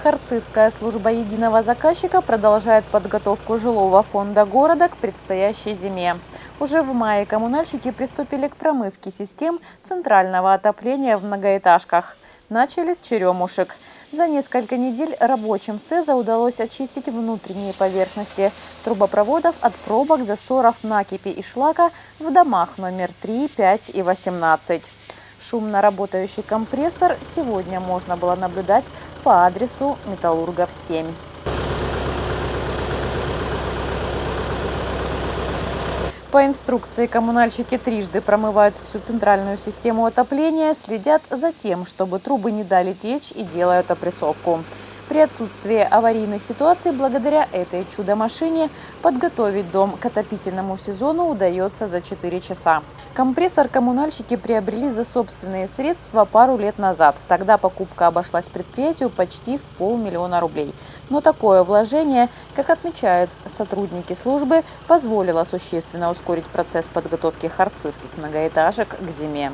Харцизская служба единого заказчика продолжает подготовку жилого фонда города к предстоящей зиме. Уже в мае коммунальщики приступили к промывке систем центрального отопления в многоэтажках. Начали с черемушек. За несколько недель рабочим СЭЗа удалось очистить внутренние поверхности трубопроводов от пробок, засоров, накипи и шлака в домах номер 3, 5 и 18. Шумно работающий компрессор сегодня можно было наблюдать по адресу Металлургов 7. По инструкции коммунальщики трижды промывают всю центральную систему отопления, следят за тем, чтобы трубы не дали течь, и делают опрессовку. При отсутствии аварийных ситуаций благодаря этой чудо-машине подготовить дом к отопительному сезону удается за 4 часа. Компрессор коммунальщики приобрели за собственные средства пару лет назад. Тогда покупка обошлась предприятию почти в 500 000 рублей. Но такое вложение, как отмечают сотрудники службы, позволило существенно ускорить процесс подготовки харцизских многоэтажек к зиме.